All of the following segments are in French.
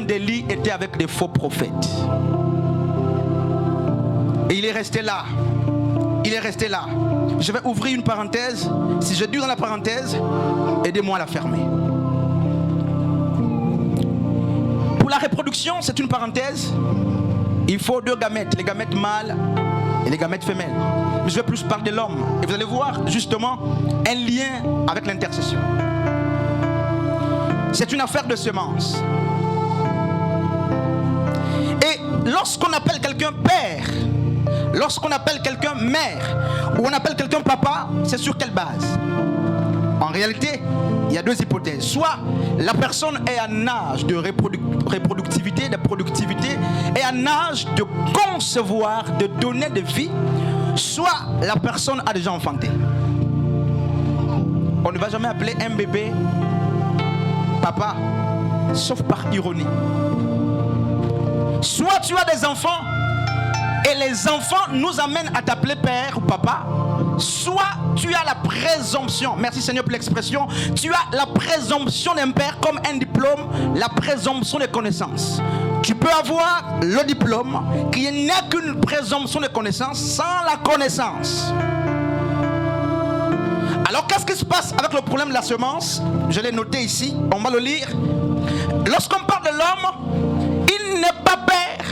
problème d'Élie était avec des faux prophètes. Et il est resté là. Il est resté là. Je vais ouvrir une parenthèse. Si je dis dans la parenthèse, aidez-moi à la fermer. Pour la reproduction, c'est une parenthèse. Il faut 2 gamètes, les gamètes mâles et les gamètes femelles. Mais je vais plus parler de l'homme. Et vous allez voir justement un lien avec l'intercession. C'est une affaire de semences. Et lorsqu'on appelle quelqu'un père, lorsqu'on appelle quelqu'un mère, ou on appelle quelqu'un papa, c'est sur quelle base? En réalité, il y a 2 hypothèses. Soit la personne est en âge de reproductivité, de productivité, et en âge de concevoir, de donner de vie, soit la personne a déjà enfanté. On ne va jamais appeler un bébé papa, sauf par ironie. Soit tu as des enfants, et les enfants nous amènent à t'appeler père ou papa, soit tu as la présomption, merci Seigneur pour l'expression, tu as la présomption d'un père comme un diplôme, la présomption de connaissances. Tu peux avoir le diplôme qui n'est qu'une présomption de connaissance sans la connaissance. Alors qu'est-ce qui se passe avec le problème de la semence? Je l'ai noté ici, on va le lire. Lorsqu'on parle de l'homme, il n'est pas père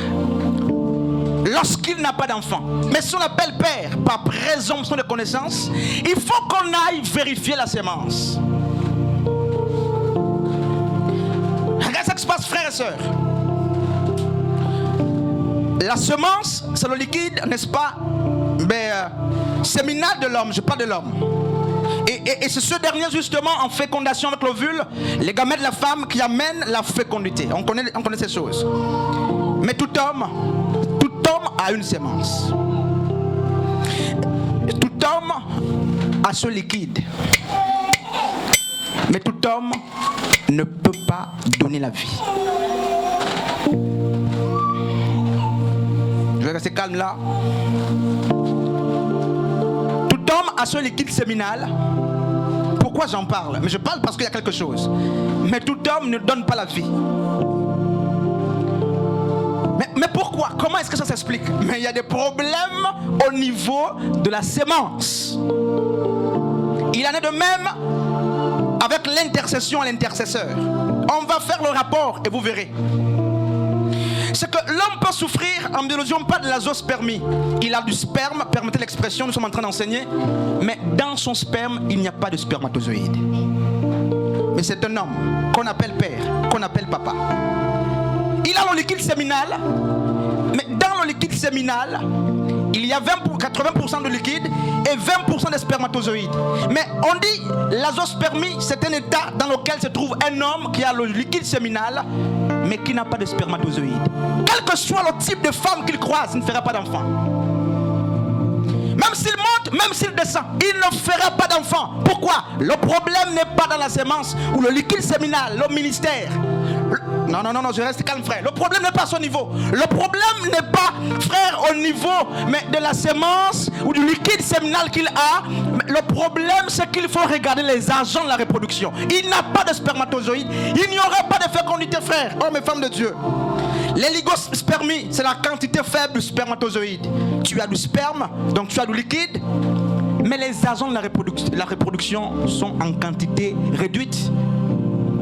lorsqu'il n'a pas d'enfant. Mais si on l'appelle père par présomption de connaissance, il faut qu'on aille vérifier la semence. Regarde ce qui se passe, frères et sœurs. La semence, c'est le liquide, n'est-ce pas, séminal de l'homme, je parle de l'homme. Et c'est ce dernier justement en fécondation avec l'ovule, les gamètes de la femme qui amènent la fécondité. On connaît ces choses. Mais tout homme a une sémence. Tout homme a ce liquide. Mais tout homme ne peut pas donner la vie. Je vais rester calme là. Tout homme a ce liquide séminal. Pourquoi j'en parle? Mais je parle parce qu'il y a quelque chose. Mais tout homme ne donne pas la vie. Mais pourquoi? Comment est-ce que ça s'explique? Mais il y a des problèmes au niveau de la sémence. Il en est de même avec l'intercession à l'intercesseur. On va faire le rapport et vous verrez. C'est que l'homme peut souffrir, en biologie on parle de l'azospermie. Il a du sperme, permettez l'expression, nous sommes en train d'enseigner. Mais dans son sperme, il n'y a pas de spermatozoïde. Mais c'est un homme qu'on appelle père, qu'on appelle papa. Il a le liquide séminal, mais dans le liquide séminal, il y a 80% de liquide et 20% de spermatozoïdes. Mais on dit l'azospermie, c'est un état dans lequel se trouve un homme qui a le liquide séminal, mais qui n'a pas de spermatozoïdes. Quel que soit le type de femme qu'il croise, il ne fera pas d'enfant. Même s'il monte, même s'il descend, il ne fera pas d'enfant. Pourquoi? Le problème n'est pas dans la sémence ou le liquide séminal, le ministère. Non, je reste calme, frère. Le problème n'est pas à ce niveau. Le problème n'est pas, frère, au niveau mais de la sémence ou du liquide séminal qu'il a. Le problème, c'est qu'il faut regarder les agents de la reproduction. Il n'a pas de spermatozoïdes. Il n'y aura pas de fécondité, frère. Hommes et femmes de Dieu. L'héligospermie, c'est la quantité faible de spermatozoïdes. Tu as du sperme, donc tu as du liquide. Mais les agents de la reproduction sont en quantité réduite.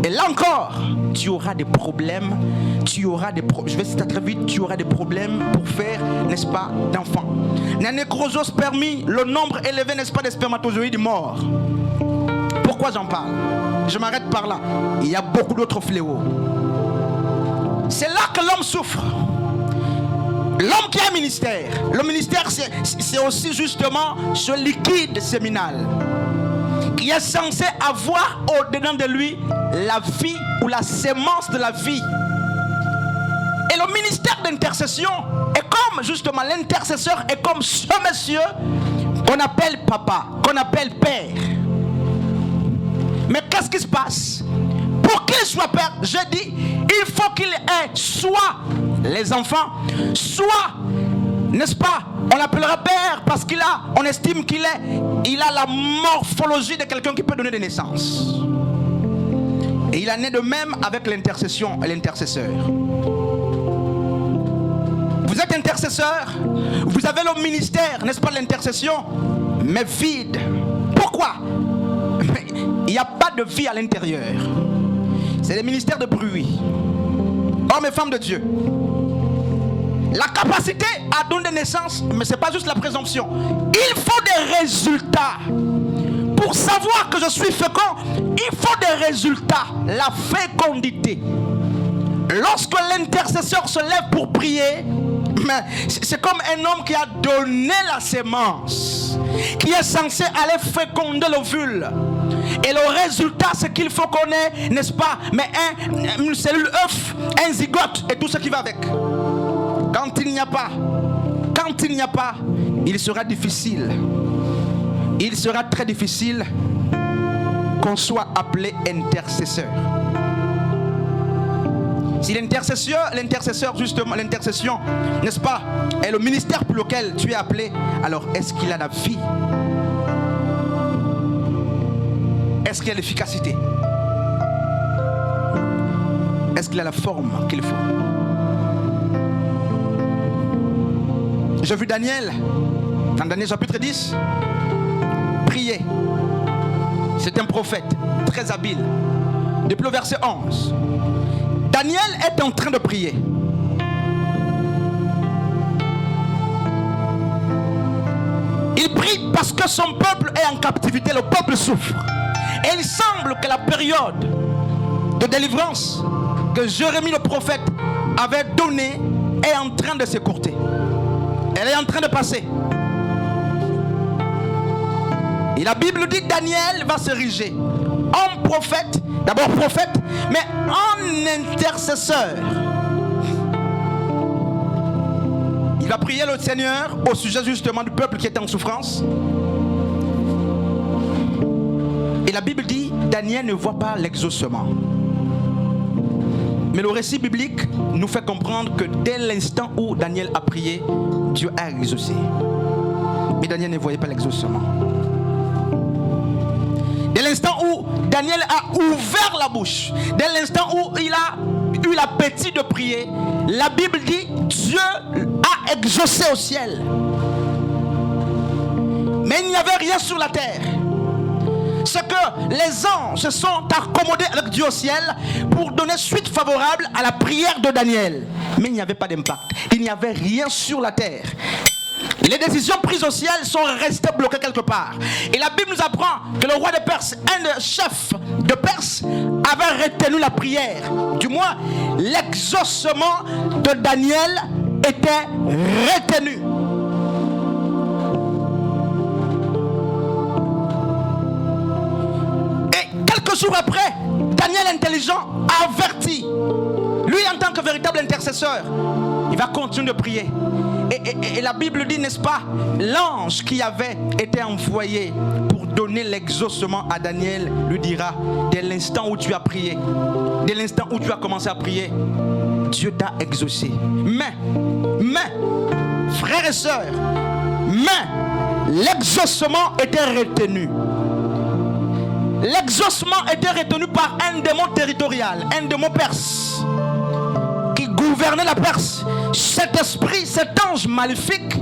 Et là encore, tu auras des problèmes. Je vais citer très vite. Tu auras des problèmes pour faire, n'est-ce pas, d'enfants. La nécrosospermie, le nombre élevé, n'est-ce pas, des spermatozoïdes morts. Pourquoi j'en parle? Je m'arrête par là. Il y a beaucoup d'autres fléaux. C'est là que l'homme souffre. L'homme qui a un ministère. Le ministère, c'est aussi justement ce liquide séminal qui est censé avoir au-dedans de lui la vie ou la sémence de la vie. Et le ministère d'intercession est comme justement l'intercesseur est comme ce monsieur qu'on appelle papa, qu'on appelle père. Mais qu'est-ce qui se passe? Pour qu'il soit père, je dis, il faut qu'il ait soit les enfants, soit, n'est-ce pas, on l'appellera père parce on estime qu'il a la morphologie de quelqu'un qui peut donner des naissances. Et il en est de même avec l'intercession et l'intercesseur. Vous êtes intercesseur, vous avez le ministère, n'est-ce pas, l'intercession, mais vide. Pourquoi? Il n'y a pas de vie à l'intérieur. C'est le ministère de bruit. Hommes et femmes de Dieu. La capacité à donner naissance, mais ce n'est pas juste la présomption. Il faut des résultats. Pour savoir que je suis fécond, il faut des résultats. La fécondité. Lorsque l'intercesseur se lève pour prier, c'est comme un homme qui a donné la sémence, qui est censé aller féconder l'ovule. Et le résultat, c'est qu'il faut qu'on ait, n'est-ce pas, mais une cellule œuf, un zygote et tout ce qui va avec. Quand il n'y a pas, il sera difficile. Il sera très difficile qu'on soit appelé intercesseur. Si l'intercesseur justement, l'intercession, n'est-ce pas, est le ministère pour lequel tu es appelé, alors est-ce qu'il a la vie? Est-ce qu'il a l'efficacité? Est-ce qu'il a la forme qu'il faut? J'ai vu Daniel, dans Daniel chapitre 10, prier. C'est un prophète très habile. Depuis le verset 11. Daniel est en train de prier. Il prie parce que son peuple est en captivité, le peuple souffre. Et il semble que la période de délivrance que Jérémie le prophète avait donnée est en train de s'écourter. Elle est en train de passer. Et la Bible dit que Daniel va s'ériger en prophète, d'abord prophète, mais en intercesseur. Il va prier le Seigneur au sujet justement du peuple qui était en souffrance. Et la Bible dit, Daniel ne voit pas l'exaucement. Mais le récit biblique nous fait comprendre que dès l'instant où Daniel a prié, Dieu a exaucé. Mais Daniel ne voyait pas l'exaucement. Dès l'instant où Daniel a ouvert la bouche, dès l'instant où il a eu l'appétit de prier, la Bible dit Dieu a exaucé au ciel. Mais il n'y avait rien sur la terre. C'est que les anges se sont accommodés avec Dieu au ciel pour donner suite favorable à la prière de Daniel. Mais il n'y avait pas d'impact. Il n'y avait rien sur la terre. Les décisions prises au ciel sont restées bloquées quelque part. Et la Bible nous apprend que le roi de Perse, un des chefs de Perse, avait retenu la prière. Du moins, l'exaucement de Daniel était retenu. Et quelques jours après, Daniel intelligent a averti. Lui, en tant que véritable intercesseur, il va continuer de prier. Et la Bible dit, n'est-ce pas, l'ange qui avait été envoyé pour donner l'exaucement à Daniel lui dira, dès l'instant où tu as prié, dès l'instant où tu as commencé à prier, Dieu t'a exaucé. Mais, frères et sœurs, l'exaucement était retenu. L'exaucement était retenu par un démon territorial, un démon perse, qui gouvernait la Perse. Cet esprit, cet ange maléfique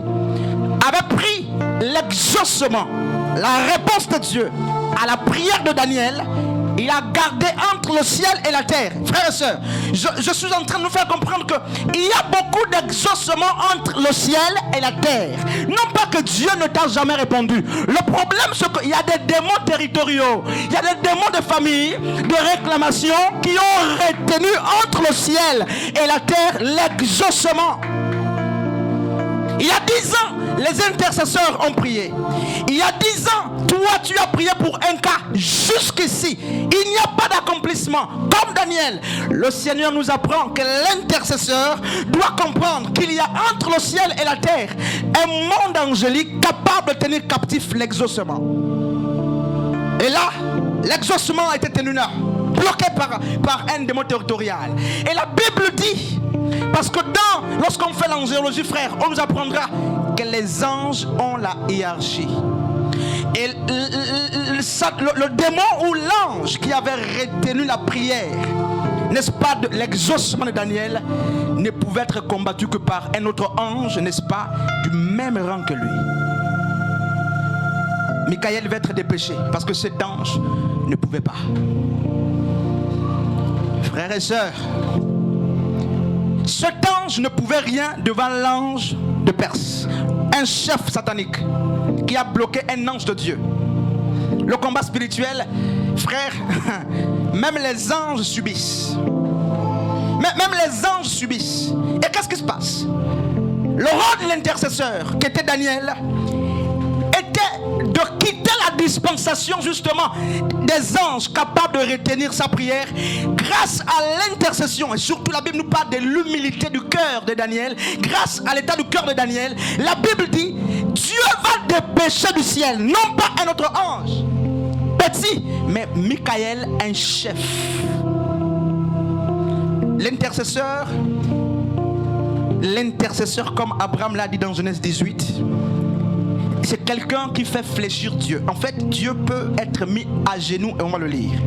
avait pris l'exaucement, la réponse de Dieu à la prière de Daniel. Il a gardé entre le ciel et la terre. Frères et sœurs, je suis en train de nous faire comprendre qu'il y a beaucoup d'exaucement entre le ciel et la terre. Non pas que Dieu ne t'a jamais répondu. Le problème, c'est qu'il y a des démons territoriaux. Il y a des démons de famille, de réclamation qui ont retenu entre le ciel et la terre l'exaucement. Il y a 10 ans, les intercesseurs ont prié. Il y a 10 ans, toi tu as prié pour un cas jusqu'ici. Il n'y a pas d'accomplissement. Comme Daniel, le Seigneur nous apprend que l'intercesseur doit comprendre qu'il y a entre le ciel et la terre un monde angélique capable de tenir captif l'exaucement. Et là, l'exaucement a été tenu là, bloqué par un démon territorial. Et la Bible dit, parce que lorsqu'on fait l'angéologie, frère, on nous apprendra que les anges ont la hiérarchie. Et le démon ou l'ange qui avait retenu la prière, n'est-ce pas, de l'exaucement de Daniel, ne pouvait être combattu que par un autre ange, n'est-ce pas, du même rang que lui. Michael va être dépêché parce que cet ange ne pouvait pas. Frères et sœurs, cet ange ne pouvait rien devant l'ange de Perse, un chef satanique qui a bloqué un ange de Dieu. Le combat spirituel, frère, même les anges subissent. Même les anges subissent. Et qu'est-ce qui se passe? Le rôle de l'intercesseur, qui était Daniel, était de quitter la dispensation justement des anges capables de retenir sa prière grâce à l'intercession. Et surtout la Bible nous parle de l'humilité du cœur de Daniel. Grâce à l'état du cœur de Daniel, la Bible dit Dieu va dépêcher du ciel, non pas un autre ange petit, mais Michael, un chef. L'intercesseur, comme Abraham l'a dit dans Genèse 18, c'est quelqu'un qui fait fléchir Dieu. En fait, Dieu peut être mis à genoux, et on va le lire.